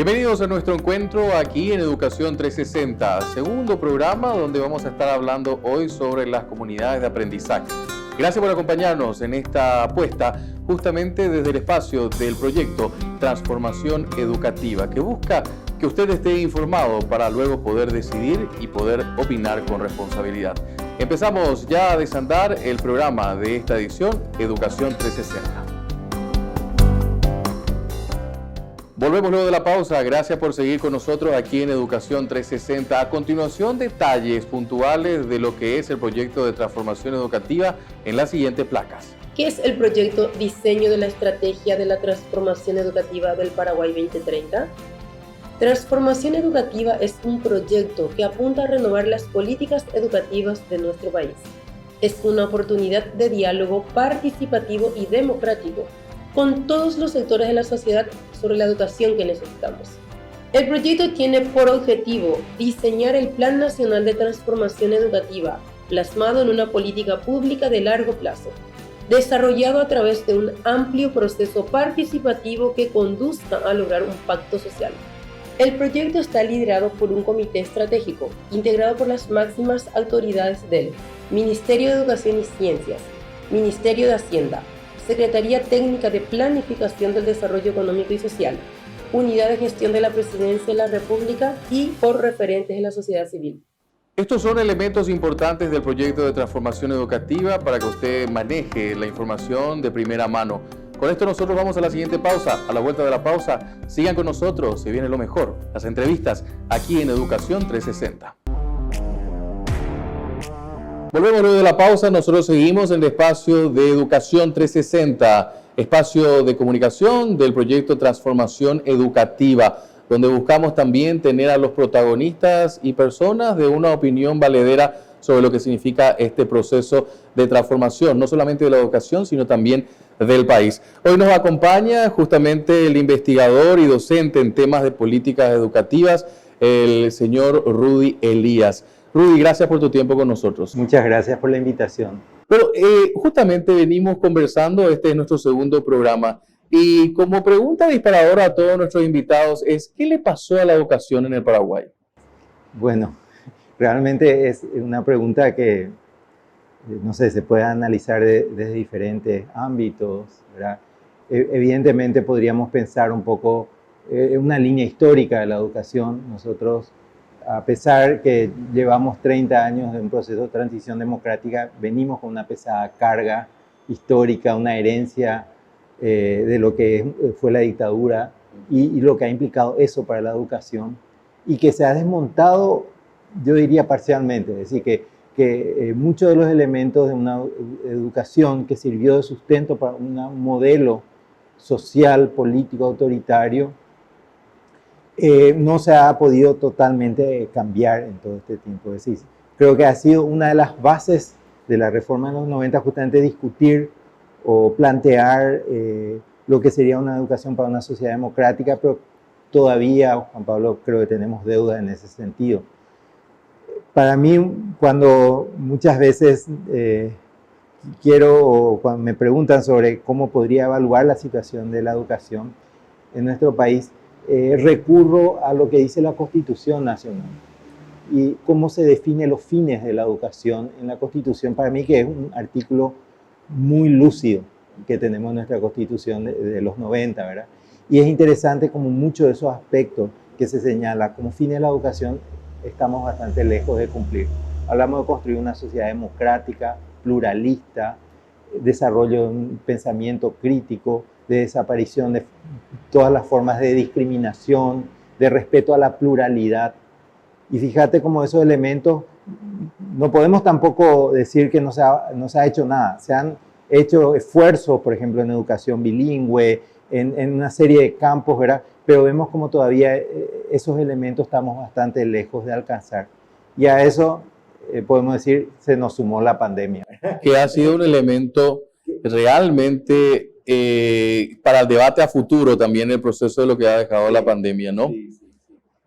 Bienvenidos a nuestro encuentro aquí en Educación 360, segundo programa donde vamos a estar hablando hoy sobre las comunidades de aprendizaje. Gracias por acompañarnos en esta apuesta justamente desde el espacio del proyecto Transformación Educativa, que busca que usted esté informado para luego poder decidir y poder opinar con responsabilidad. Empezamos ya a desandar el programa de esta edición, Educación 360. Volvemos luego de la pausa. Gracias por seguir con nosotros aquí en Educación 360. A continuación, detalles puntuales de lo que es el proyecto de transformación educativa en las siguientes placas. ¿Qué es el proyecto Diseño de la Estrategia de la Transformación Educativa del Paraguay 2030? Transformación Educativa es un proyecto que apunta a renovar las políticas educativas de nuestro país. Es una oportunidad de diálogo participativo y democrático con todos los sectores de la sociedad sobre la educación que necesitamos. El proyecto tiene por objetivo diseñar el Plan Nacional de Transformación Educativa, plasmado en una política pública de largo plazo, desarrollado a través de un amplio proceso participativo que conduzca a lograr un pacto social. El proyecto está liderado por un comité estratégico, integrado por las máximas autoridades del Ministerio de Educación y Ciencias, Ministerio de Hacienda, Secretaría Técnica de Planificación del Desarrollo Económico y Social, Unidad de Gestión de la Presidencia de la República y por referentes de la sociedad civil. Estos son elementos importantes del proyecto de transformación educativa para que usted maneje la información de primera mano. Con esto nosotros vamos a la siguiente pausa. A la vuelta de la pausa, sigan con nosotros, se viene lo mejor, las entrevistas aquí en Educación 360. Volvemos luego de la pausa, nosotros seguimos en el espacio de Educación 360, espacio de comunicación del proyecto Transformación Educativa, donde buscamos también tener a los protagonistas y personas de una opinión valedera sobre lo que significa este proceso de transformación, no solamente de la educación, sino también del país. Hoy nos acompaña justamente el investigador y docente en temas de políticas educativas, el señor Rudy Elías. Rudy, gracias por tu tiempo con nosotros. Muchas gracias por la invitación. Pero justamente venimos conversando, este es nuestro segundo programa, y como pregunta disparadora a todos nuestros invitados es, ¿qué le pasó a la educación en el Paraguay? Bueno, realmente es una pregunta que, no sé, se puede analizar desde diferentes ámbitos, ¿verdad? Evidentemente podríamos pensar un poco en una línea histórica de la educación. Nosotros, a pesar que llevamos 30 años de un proceso de transición democrática, venimos con una pesada carga histórica, una herencia de lo que fue la dictadura y lo que ha implicado eso para la educación, y que se ha desmontado, yo diría parcialmente, es decir, que muchos de los elementos de una educación que sirvió de sustento para un modelo social, político, autoritario, no se ha podido totalmente cambiar en todo este tiempo. Es decir, creo que ha sido una de las bases de la reforma de los 90 justamente discutir o plantear lo que sería una educación para una sociedad democrática, pero todavía, Juan Pablo, creo que tenemos deuda en ese sentido. Para mí, cuando muchas veces cuando me preguntan sobre cómo podría evaluar la situación de la educación en nuestro país, recurro a lo que dice la Constitución Nacional y cómo se define los fines de la educación en la Constitución. Para mí que es un artículo muy lúcido que tenemos en nuestra Constitución de los 90, ¿verdad? Y es interesante como muchos de esos aspectos que se señala como fines de la educación estamos bastante lejos de cumplir. Hablamos de construir una sociedad democrática, pluralista, desarrollo de un pensamiento crítico, de desaparición de todas las formas de discriminación, de respeto a la pluralidad. Y fíjate cómo esos elementos, no podemos tampoco decir que no se ha hecho nada. Se han hecho esfuerzos, por ejemplo, en educación bilingüe, en una serie de campos, ¿verdad? Pero vemos como todavía esos elementos estamos bastante lejos de alcanzar. Y a eso, podemos decir, se nos sumó la pandemia. Que ha sido un elemento realmente para el debate a futuro también el proceso de lo que ha dejado la pandemia, ¿no? Sí.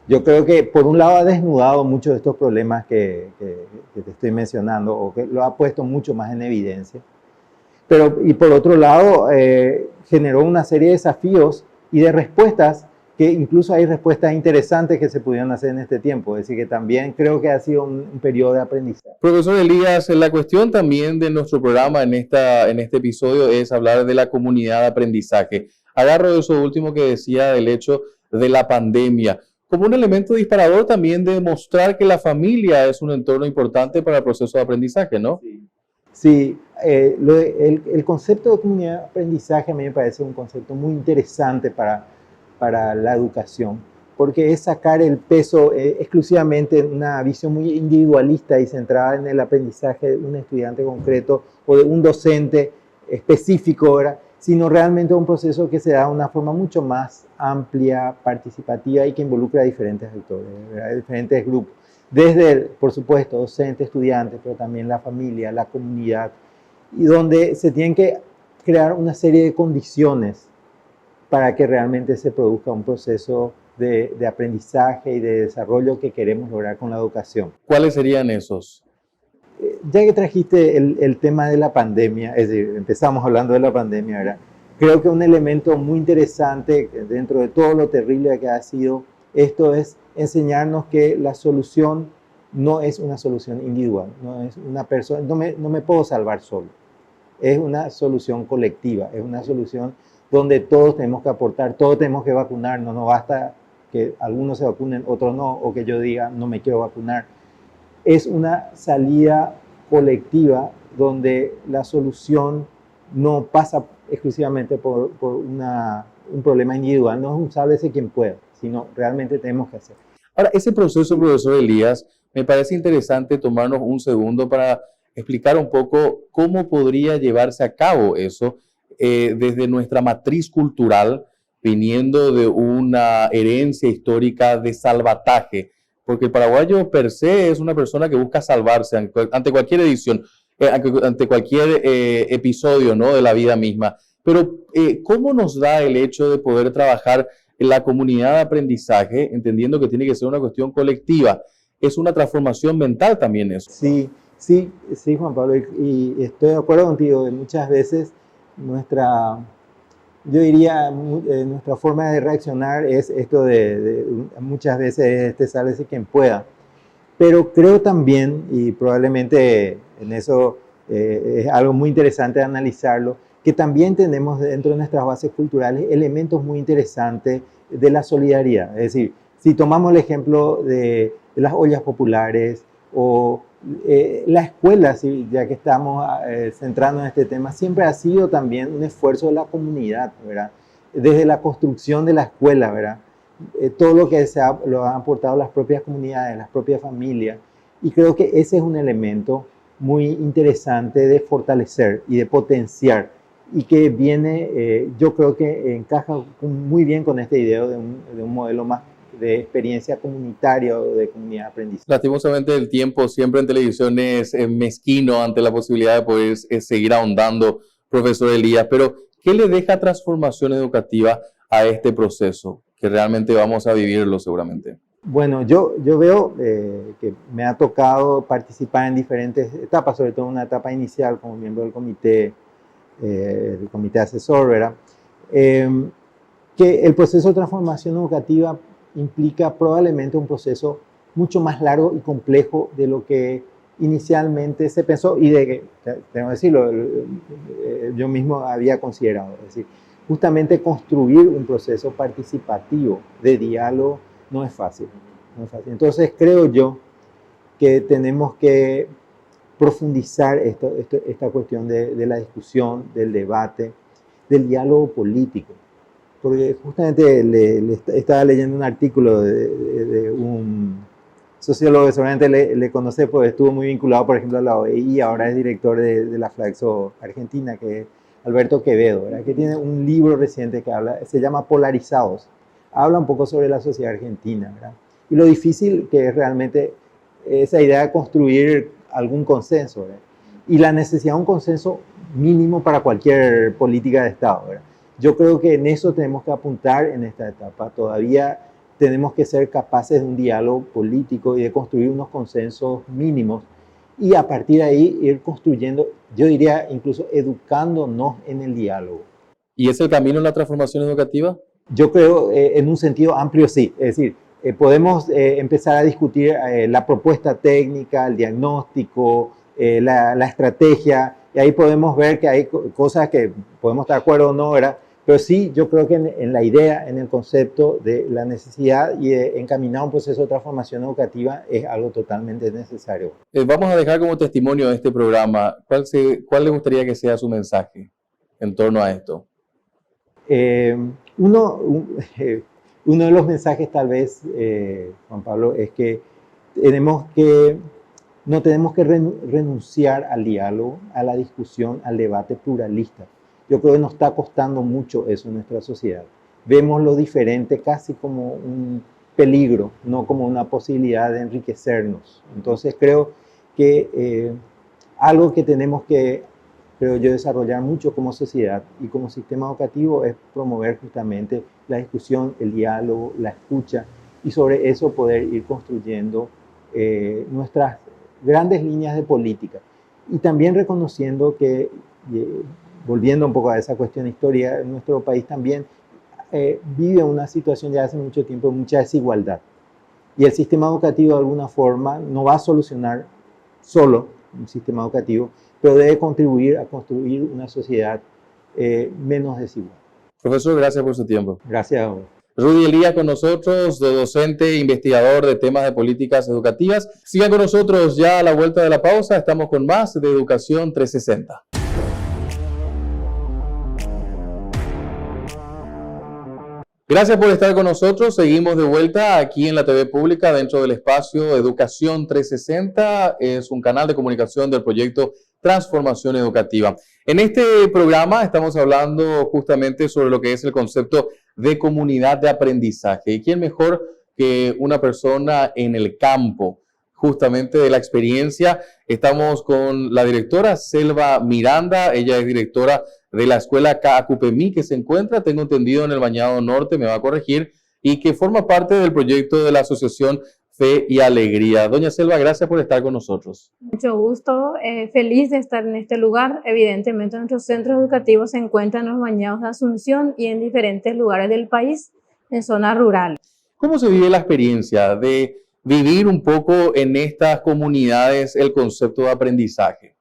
Yo creo que por un lado ha desnudado muchos de estos problemas que te estoy mencionando, o que lo ha puesto mucho más en evidencia, y por otro lado generó una serie de desafíos y de respuestas que incluso hay respuestas interesantes que se pudieron hacer en este tiempo. Es decir, que también creo que ha sido un periodo de aprendizaje. Profesor Elías, la cuestión también de nuestro programa en este episodio es hablar de la comunidad de aprendizaje. Agarro eso último que decía del hecho de la pandemia, como un elemento disparador también de mostrar que la familia es un entorno importante para el proceso de aprendizaje, ¿no? Sí, el concepto de comunidad de aprendizaje a mí me parece un concepto muy interesante para la educación, porque es sacar el peso exclusivamente en una visión muy individualista y centrada en el aprendizaje de un estudiante concreto o de un docente específico, ¿verdad? Sino realmente un proceso que se da de una forma mucho más amplia, participativa y que involucra a diferentes actores, ¿verdad? Diferentes grupos. Desde, por supuesto, docentes, estudiantes, pero también la familia, la comunidad, y donde se tienen que crear una serie de condiciones para que realmente se produzca un proceso de aprendizaje y de desarrollo que queremos lograr con la educación. ¿Cuáles serían esos? Ya que trajiste el tema de la pandemia, es decir, empezamos hablando de la pandemia, ¿verdad? Creo que un elemento muy interesante dentro de todo lo terrible que ha sido esto es enseñarnos que la solución no es una solución individual, no es una persona, no me puedo salvar solo, es una solución colectiva, es una solución donde todos tenemos que aportar, todos tenemos que vacunarnos, no basta que algunos se vacunen, otros no, o que yo diga no me quiero vacunar. Es una salida colectiva donde la solución no pasa exclusivamente por un problema individual, no es un sálvese quien pueda, sino realmente tenemos que hacer. Ahora, ese proceso, profesor Elías, me parece interesante tomarnos un segundo para explicar un poco cómo podría llevarse a cabo eso desde nuestra matriz cultural, viniendo de una herencia histórica de salvataje, porque el paraguayo per se es una persona que busca salvarse ante cualquier edición, ante cualquier episodio, ¿no?, de la vida misma. Pero, ¿cómo nos da el hecho de poder trabajar en la comunidad de aprendizaje, entendiendo que tiene que ser una cuestión colectiva? Es una transformación mental también eso. Sí, Juan Pablo, y estoy de acuerdo contigo. Muchas veces nuestra forma de reaccionar es esto muchas veces sálvese quien pueda. Pero creo también, y probablemente en eso es algo muy interesante de analizarlo, que también tenemos dentro de nuestras bases culturales elementos muy interesantes de la solidaridad. Es decir, si tomamos el ejemplo de las ollas populares o la escuela, ya que estamos centrando en este tema, siempre ha sido también un esfuerzo de la comunidad, ¿verdad? Desde la construcción de la escuela, ¿verdad? Todo lo que lo han aportado las propias comunidades, las propias familias, y creo que ese es un elemento muy interesante de fortalecer y de potenciar, y que viene, yo creo que encaja muy bien con esta idea de un modelo más de experiencia comunitaria o de comunidad de aprendizaje. Lastimosamente el tiempo siempre en televisión es mezquino ante la posibilidad de poder seguir ahondando, profesor Elías, pero ¿qué le deja transformación educativa a este proceso? Que realmente vamos a vivirlo seguramente. Bueno, yo veo que me ha tocado participar en diferentes etapas, sobre todo en una etapa inicial como miembro del comité asesor, ¿verdad? Que el proceso de transformación educativa implica probablemente un proceso mucho más largo y complejo de lo que inicialmente se pensó y de que, tengo que decirlo, yo mismo había considerado. Es decir, justamente construir un proceso participativo de diálogo no es fácil. Entonces creo yo que tenemos que profundizar esta cuestión de la discusión, del debate, del diálogo político. Porque justamente estaba leyendo un artículo de un sociólogo que seguramente le conoce, porque estuvo muy vinculado, por ejemplo, a la OEI, ahora es director de la Flaxo Argentina, que es Alberto Quevedo, ¿verdad? Que tiene un libro reciente que se llama Polarizados. Habla un poco sobre la sociedad argentina, ¿verdad? Y lo difícil que es realmente esa idea de construir algún consenso, ¿verdad? Y la necesidad de un consenso mínimo para cualquier política de Estado, ¿verdad? Yo creo que en eso tenemos que apuntar en esta etapa. Todavía tenemos que ser capaces de un diálogo político y de construir unos consensos mínimos y a partir de ahí ir construyendo, yo diría incluso educándonos en el diálogo. ¿Y es el camino en la transformación educativa? Yo creo, en un sentido amplio, sí. Es decir, podemos empezar a discutir la propuesta técnica, el diagnóstico, la estrategia, y ahí podemos ver que hay cosas que podemos estar de acuerdo o no, ¿verdad? Pero sí, yo creo que en la idea, en el concepto de la necesidad y de encaminar un proceso de transformación educativa es algo totalmente necesario. Vamos a dejar como testimonio de este programa. ¿Cuál le gustaría que sea su mensaje en torno a esto? Uno de los mensajes tal vez, Juan Pablo, es que no tenemos que renunciar al diálogo, a la discusión, al debate pluralista. Yo creo que nos está costando mucho eso en nuestra sociedad. Vemos lo diferente casi como un peligro, no como una posibilidad de enriquecernos. Entonces creo que algo que tenemos que, creo yo, desarrollar mucho como sociedad y como sistema educativo es promover justamente la discusión, el diálogo, la escucha, y sobre eso poder ir construyendo nuestras grandes líneas de política. Y también reconociendo que, volviendo un poco a esa cuestión histórica, nuestro país también vive una situación ya hace mucho tiempo de mucha desigualdad. Y el sistema educativo de alguna forma no va a solucionar solo un sistema educativo, pero debe contribuir a construir una sociedad menos desigual. Profesor, gracias por su tiempo. Gracias a vos. Rudy Elías con nosotros, docente e investigador de temas de políticas educativas. Sigan con nosotros ya a la vuelta de la pausa. Estamos con más de Educación 360. Gracias por estar con nosotros. Seguimos de vuelta aquí en la TV Pública dentro del espacio Educación 360. Es un canal de comunicación del proyecto Transformación Educativa. En este programa estamos hablando justamente sobre lo que es el concepto de comunidad de aprendizaje. ¿Y quién mejor que una persona en el campo, justamente de la experiencia? Estamos con la directora Selva Miranda. Ella es directora de la escuela CACUPEMI, que se encuentra, tengo entendido, en el Bañado Norte, me va a corregir, y que forma parte del proyecto de la Asociación Fe y Alegría. Doña Selva, gracias por estar con nosotros. Mucho gusto, feliz de estar en este lugar. Evidentemente nuestros centros educativos se encuentran en los Bañados de Asunción y en diferentes lugares del país, en zona rural. ¿Cómo se vive la experiencia de vivir un poco en estas comunidades el concepto de aprendizaje?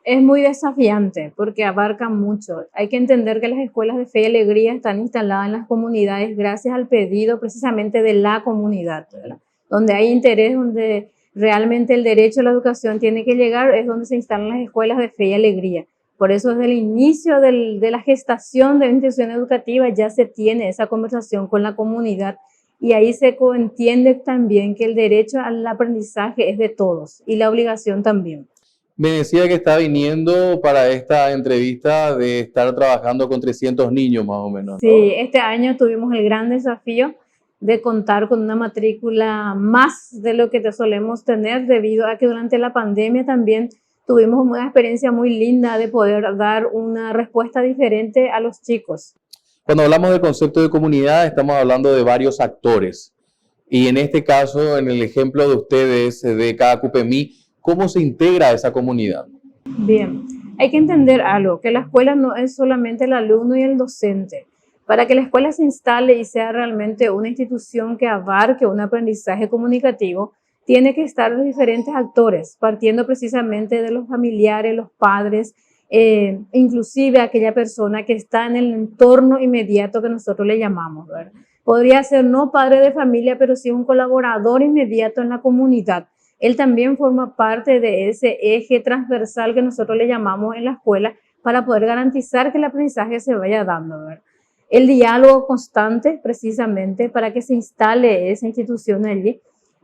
Es muy desafiante porque abarca mucho. Hay que entender que las escuelas de fe y alegría están instaladas en las comunidades gracias al pedido precisamente de la comunidad, ¿verdad? Donde hay interés, donde realmente el derecho a la educación tiene que llegar, es donde se instalan las escuelas de fe y alegría. Por eso desde el inicio de la gestación de la institución educativa ya se tiene esa conversación con la comunidad y ahí se entiende también que el derecho al aprendizaje es de todos y la obligación también. Me decía que está viniendo para esta entrevista de estar trabajando con 300 niños más o menos, ¿no? Sí, este año tuvimos el gran desafío de contar con una matrícula más de lo que solemos tener debido a que durante la pandemia también tuvimos una experiencia muy linda de poder dar una respuesta diferente a los chicos. Cuando hablamos del concepto de comunidad estamos hablando de varios actores y en este caso, en el ejemplo de ustedes de CACUPEMI, ¿cómo se integra esa comunidad? Bien, hay que entender algo, que la escuela no es solamente el alumno y el docente. Para que la escuela se instale y sea realmente una institución que abarque un aprendizaje comunicativo, tiene que estar los diferentes actores, partiendo precisamente de los familiares, los padres, inclusive aquella persona que está en el entorno inmediato que nosotros le llamamos, ¿verdad? Podría ser no padre de familia, pero sí un colaborador inmediato en la comunidad. Él también forma parte de ese eje transversal que nosotros le llamamos en la escuela para poder garantizar que el aprendizaje se vaya dando, ¿verdad? El diálogo constante, precisamente, para que se instale esa institución allí,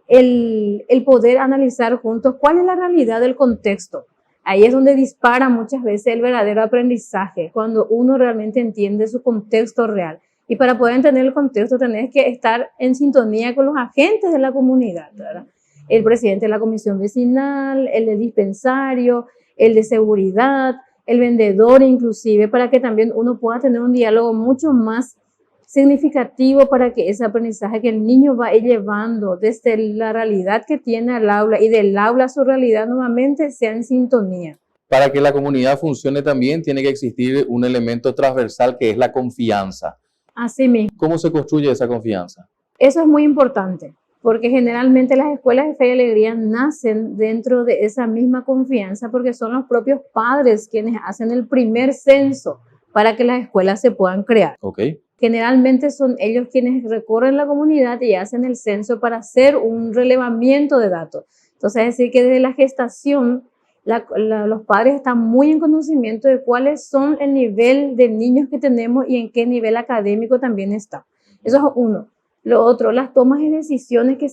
el poder analizar juntos cuál es la realidad del contexto. Ahí es donde dispara muchas veces el verdadero aprendizaje, cuando uno realmente entiende su contexto real. Y para poder entender el contexto tenés que estar en sintonía con los agentes de la comunidad, ¿verdad? El presidente de la comisión vecinal, el de dispensario, el de seguridad, el vendedor inclusive, para que también uno pueda tener un diálogo mucho más significativo para que ese aprendizaje que el niño va llevando desde la realidad que tiene al aula y del aula a su realidad nuevamente sea en sintonía. Para que la comunidad funcione también tiene que existir un elemento transversal que es la confianza. Así mismo. ¿Cómo se construye esa confianza? Eso es muy importante, porque generalmente las escuelas de fe y alegría nacen dentro de esa misma confianza, porque son los propios padres quienes hacen el primer censo para que las escuelas se puedan crear. Ok. Generalmente son ellos quienes recorren la comunidad y hacen el censo para hacer un relevamiento de datos. Entonces, es decir, que desde la gestación los padres están muy en conocimiento de cuáles son el nivel de niños que tenemos y en qué nivel académico también está. Eso es uno. Lo otro, las tomas de decisiones que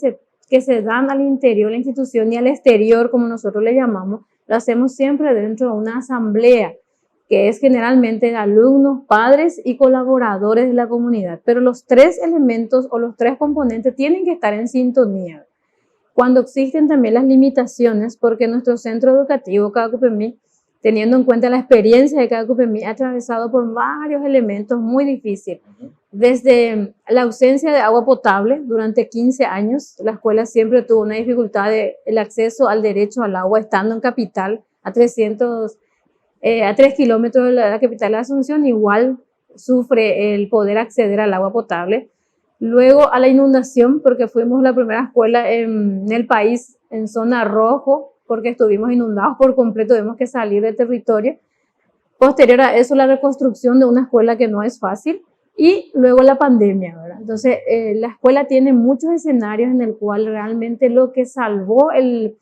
se dan al interior de la institución y al exterior, como nosotros le llamamos, lo hacemos siempre dentro de una asamblea, que es generalmente de alumnos, padres y colaboradores de la comunidad. Pero los tres elementos o los tres componentes tienen que estar en sintonía. Cuando existen también las limitaciones, porque nuestro centro educativo, CACUPEMI, teniendo en cuenta la experiencia de CACUPEMI, ha atravesado por varios elementos muy difíciles. Desde la ausencia de agua potable durante 15 años, la escuela siempre tuvo una dificultad del acceso al derecho al agua, estando en capital a 3 kilómetros de la capital de Asunción, igual sufre el poder acceder al agua potable. Luego a la inundación, porque fuimos la primera escuela en el país en zona rojo, porque estuvimos inundados por completo, tuvimos que salir del territorio. Posterior a eso, la reconstrucción de una escuela que no es fácil, y luego la pandemia, ¿verdad? Entonces, la escuela tiene muchos escenarios en el cual realmente lo que salvó el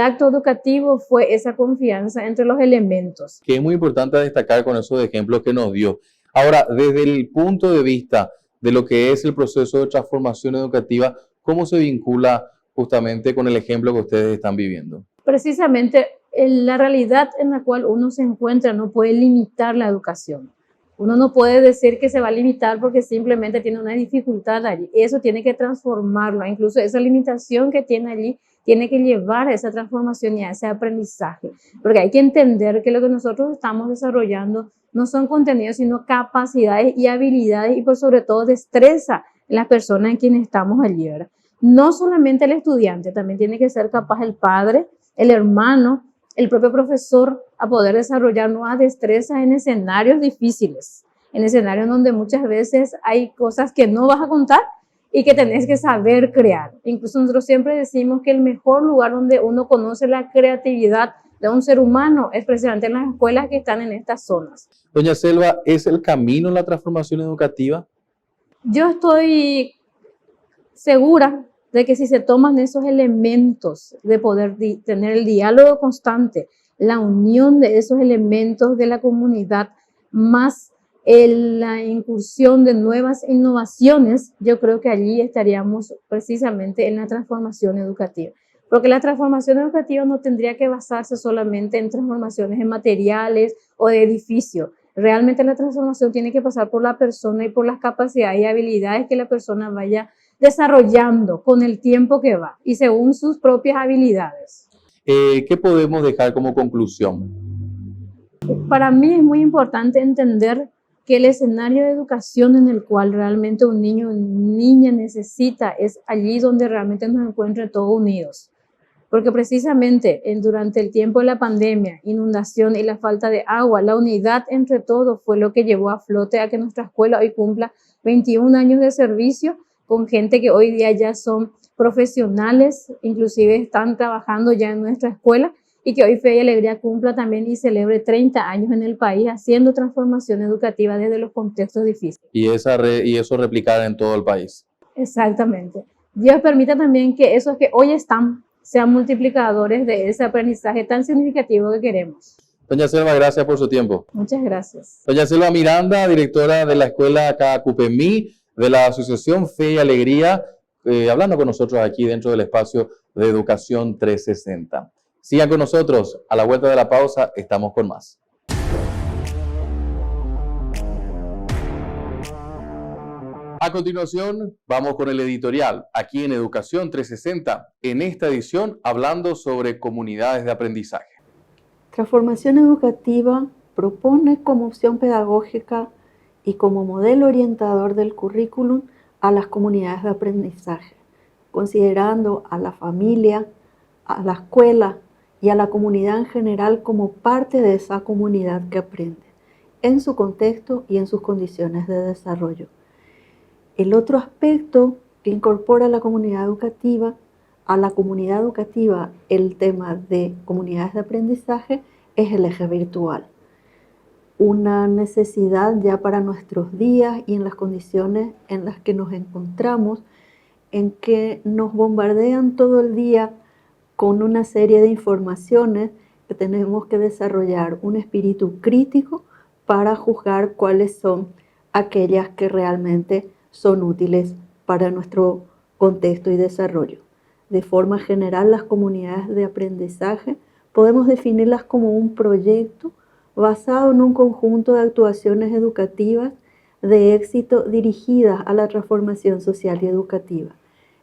acto educativo fue esa confianza entre los elementos. Que es muy importante destacar con esos ejemplos que nos dio. Ahora, desde el punto de vista de lo que es el proceso de transformación educativa, ¿cómo se vincula justamente con el ejemplo que ustedes están viviendo? Precisamente la realidad en la cual uno se encuentra no puede limitar la educación. Uno no puede decir que se va a limitar porque simplemente tiene una dificultad allí. Eso tiene que transformarlo. Incluso esa limitación que tiene allí tiene que llevar a esa transformación y a ese aprendizaje. Porque hay que entender que lo que nosotros estamos desarrollando no son contenidos, sino capacidades y habilidades y por sobre todo destreza en las personas en quienes estamos allí, ¿verdad? No solamente el estudiante, también tiene que ser capaz el padre, el hermano, el propio profesor a poder desarrollar nuevas destrezas en escenarios difíciles, en escenarios donde muchas veces hay cosas que no vas a contar y que tenés que saber crear. Incluso nosotros siempre decimos que el mejor lugar donde uno conoce la creatividad de un ser humano es precisamente en las escuelas que están en estas zonas. Doña Selva, ¿es el camino la transformación educativa? Yo estoy segura de que si se toman esos elementos de poder tener el diálogo constante, la unión de esos elementos de la comunidad, más la incursión de nuevas innovaciones, yo creo que allí estaríamos precisamente en la transformación educativa. Porque la transformación educativa no tendría que basarse solamente en transformaciones en materiales o de edificios. Realmente la transformación tiene que pasar por la persona y por las capacidades y habilidades que la persona vaya desarrollando con el tiempo que va y según sus propias habilidades. ¿Qué podemos dejar como conclusión? Para mí es muy importante entender que el escenario de educación en el cual realmente un niño o niña necesita es allí donde realmente nos encuentren todos unidos. Porque precisamente durante el tiempo de la pandemia, inundación y la falta de agua, la unidad entre todos fue lo que llevó a flote a que nuestra escuela hoy cumpla 21 años de servicio, con gente que hoy día ya son profesionales, inclusive están trabajando ya en nuestra escuela, y que hoy Fe y Alegría cumpla también y celebre 30 años en el país haciendo transformación educativa desde los contextos difíciles. Y eso replicar en todo el país. Exactamente. Dios permita también que esos que hoy están sean multiplicadores de ese aprendizaje tan significativo que queremos. Doña Selva, gracias por su tiempo. Muchas gracias. Doña Selva Miranda, directora de la escuela CACUPEMI, de la Asociación Fe y Alegría, hablando con nosotros aquí dentro del espacio de Educación 360. Sigan con nosotros, a la vuelta de la pausa estamos con más. A continuación, vamos con el editorial, aquí en Educación 360, en esta edición hablando sobre comunidades de aprendizaje. Transformación educativa propone como opción pedagógica y como modelo orientador del currículum a las comunidades de aprendizaje, considerando a la familia, a la escuela y a la comunidad en general como parte de esa comunidad que aprende, en su contexto y en sus condiciones de desarrollo. El otro aspecto que incorpora a la comunidad educativa, el tema de comunidades de aprendizaje, es el eje virtual. Una necesidad ya para nuestros días y en las condiciones en las que nos encontramos, en que nos bombardean todo el día con una serie de informaciones que tenemos que desarrollar un espíritu crítico para juzgar cuáles son aquellas que realmente son útiles para nuestro contexto y desarrollo. De forma general, las comunidades de aprendizaje podemos definirlas como un proyecto basado en un conjunto de actuaciones educativas de éxito dirigidas a la transformación social y educativa.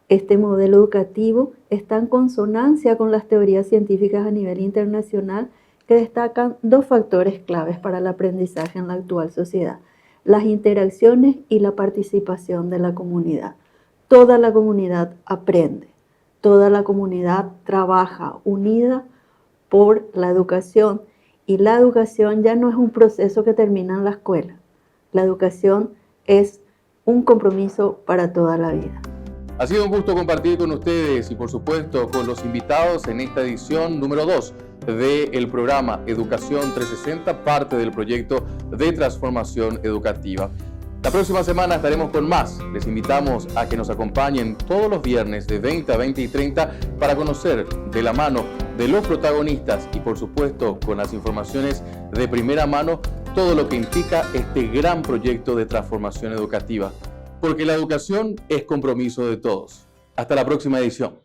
Este modelo educativo está en consonancia con las teorías científicas a nivel internacional que destacan dos factores claves para el aprendizaje en la actual sociedad: las interacciones y la participación de la comunidad. Toda la comunidad aprende, toda la comunidad trabaja unida por la educación, y la educación ya no es un proceso que termina en la escuela. La educación es un compromiso para toda la vida. Ha sido un gusto compartir con ustedes y por supuesto con los invitados en esta edición número 2 del programa Educación 360, parte del proyecto de transformación educativa. La próxima semana estaremos con más. Les invitamos a que nos acompañen todos los viernes de 20 a 20 y 30 para conocer de la mano de los protagonistas y por supuesto con las informaciones de primera mano todo lo que implica este gran proyecto de transformación educativa. Porque la educación es compromiso de todos. Hasta la próxima edición.